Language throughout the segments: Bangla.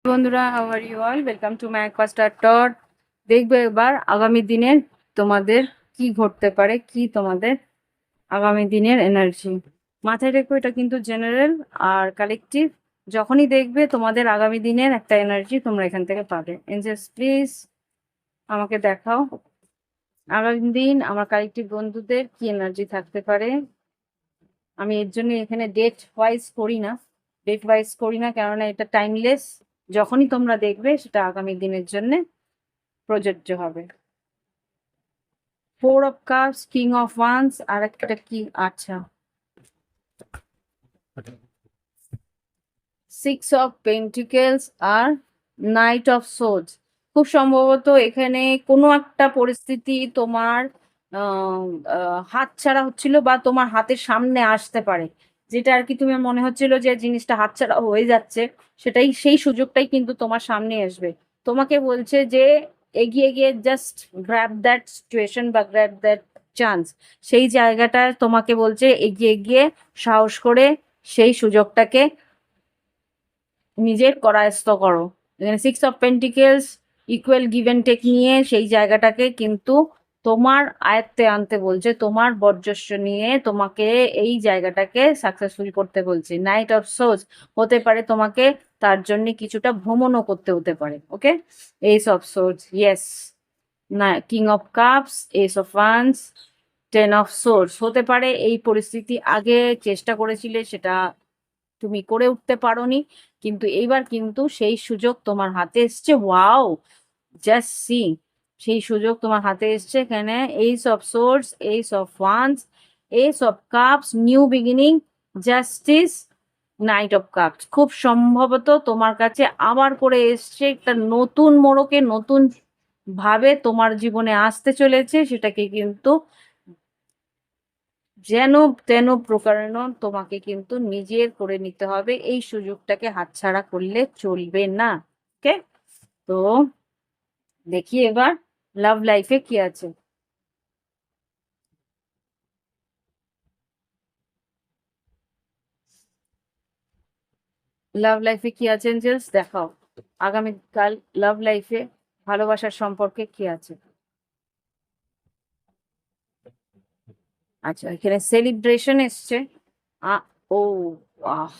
বন্ধুরা, how are you all? Welcome to my Aquastar টট। দেখবে এবার আগামী দিনের তোমাদের কি ঘটতে পারে, কি তোমাদের আগামী দিনের এনার্জি। মাথায় রেখো, এটা কিন্তু জেনারেল আর কালেকটিভ। যখনই দেখবে তোমাদের আগামী দিনের একটা এনার্জি তোমরা এখান থেকে পাবে। এঞ্জেলস প্লিজ আমাকে দেখাও আগামী দিন আমার কালেকটিভ বন্ধুদের কি এনার্জি থাকতে পারে। আমি এর জন্য এখানে ডেট ওয়াইজ করি না, কেননা এটা টাইমলেস। যখনই তোমরা দেখবে সেটা আগামী দিনের জন্য প্রযোজ্য হবে। 4 of cups, king of wands, আর একটা কি, আচ্ছা 6 অফ পেন্টিকেলস আর নাইট অফ সোর্ডস। খুব সম্ভবত এখানে কোনো একটা পরিস্থিতি তোমার হাত ছাড়া হচ্ছিল বা তোমার হাতের সামনে আসতে পারে, যেটা আর কি তুমি মনে হচ্ছিল যে জিনিসটা হাতছাড়া হয়ে যাচ্ছে, সেই সুযোগটাই কিন্তু তোমার সামনে আসবে। তোমাকে বলছে যে এগিয়ে গিয়ে জাস্ট গ্র্যাব দ্যাট সিচুয়েশন বা গ্র্যাব দ্যাট চান্স। সেই জায়গাটা তোমাকে বলছে এগিয়ে গিয়ে সাহস করে সেই সুযোগটাকে নিজের করায়ত্ত করো। এখানে 6 of pentacles equal give and take নিয়ে সেই জায়গাটাকে কিন্তু তোমার আয়ত্তে আনতে বলছে, তোমার বর্চস্ব নিয়ে তোমাকে এই জায়গাটাকে সাকসেসফুল করতে বলছে। নাইট অফ সোর্স হতে পারে তোমাকে তার জন্য কিছুটা ভ্রমণও করতে হতে পারে। ওকে, এইস অফ সোর্স, ইয়েস, না king of cups, S of wands, 10 of swords হতে পারে এই পরিস্থিতি আগে চেষ্টা করেছিলে, সেটা তুমি করে উঠতে পারোনি, কিন্তু এইবার কিন্তু সেই সুযোগ তোমার হাতে এসছে। ওয়াও, জাস্ট সি, সেই সুযোগ তোমার হাতে এসছে। এখানে ace of swords, ace of wands, ace of cups, new beginning, justice, knight of cups. খুব সম্ভবত তোমার কাছে আবার করে এসছে একটা নতুন মোড়কে, নতুন ভাবে তোমার জীবনে আসতে চলেছে। সেটাকে কিন্তু যেন তেন প্রকারেণ তোমাকে কিন্তু নিজের করে নিতে হবে, এই সুযোগটাকে হাতছাড়া করলে চলবে না। ওকে, তো দেখি এবার লাভ লাইফে কি আছে। লাভ লাইফে কি আছে এঞ্জেলস, দেখাও আগামীকাল লাভ লাইফে ভালোবাসার সম্পর্কে কি আছে। আচ্ছা, এখানে সেলিব্রেশন এসছে। আ ও বাহ,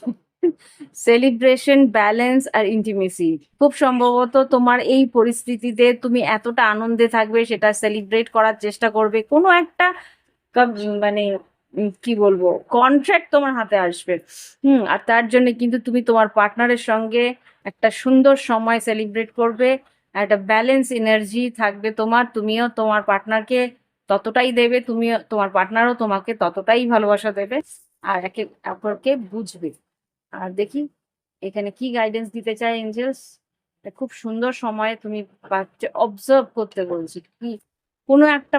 সেলিব্রেশন, ব্যালেন্স আর ইন্টিমেসি। খুব সম্ভবত তোমার এই পরিস্থিতিতে তুমি এতটা আনন্দে থাকবে, সেটা সেলিব্রেট করার চেষ্টা করবে। কোনো একটা মানে কি বলবো, কন্ট্রাক্ট তোমার হাতে আসবে। আর তার জন্য কিন্তু তুমি তোমার পার্টনারের সঙ্গে একটা সুন্দর সময় সেলিব্রেট করবে। একটা ব্যালেন্স এনার্জি থাকবে তোমার, তুমিও তোমার পার্টনারকে ততটাই দেবে, তুমিও তোমার পার্টনারও তোমাকে ততটাই ভালোবাসা দেবে, আর একে অপরকে বুঝবে। আর দেখি এখানে কি গাইডেন্স দিতে চায় এঞ্জেলস। খুব সুন্দর সময়ে তুমি পাচ্ছ, অবজার্ভ করতে বলছি কি কোনো একটা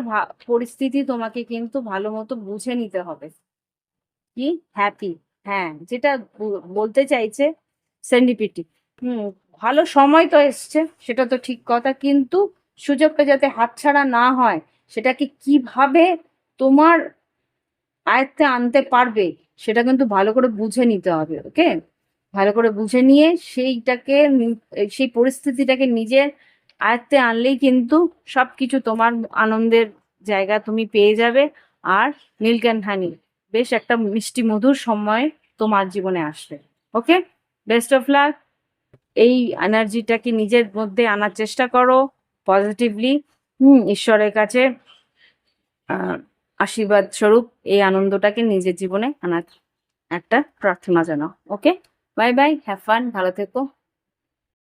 পরিস্থিতি তোমাকে কিন্তু ভালো মতো বুঝে নিতে হবে। কি হ্যাপি, হ্যাঁ, যেটা বলতে চাইছে সেন্ডিপিটি। হুম, ভালো সময় তো এসছে, সেটা তো ঠিক কথা, কিন্তু সুযোগটা যাতে হাতছাড়া না হয়, সেটাকে কিভাবে তোমার আয়ত্তে আনতে পারবে সেটা কিন্তু ভালো করে বুঝে নিতে হবে। ওকে, ভালো করে বুঝে নিয়ে সেইটাকে সেই পরিস্থিতিটাকে নিজের আয়ত্তে আনলেই কিন্তু সবকিছু তোমার আনন্দের জায়গা তুমি পেয়ে যাবে। আর মিল্ক অ্যান্ড হানি, বেশ একটা মিষ্টি মধুর সময় তোমার জীবনে আসবে। ওকে, বেস্ট অফ লাক। এই এনার্জিটাকে নিজের মধ্যে আনার চেষ্টা করো পজিটিভলি। ঈশ্বরের কাছে আশীর্বাদ স্বরূপ এই আনন্দটাকে নিজের জীবনে আনার একটা প্রার্থনা জানাও। ওকে, বাই বাই, হ্যাভ ফান, ভালো থেকো।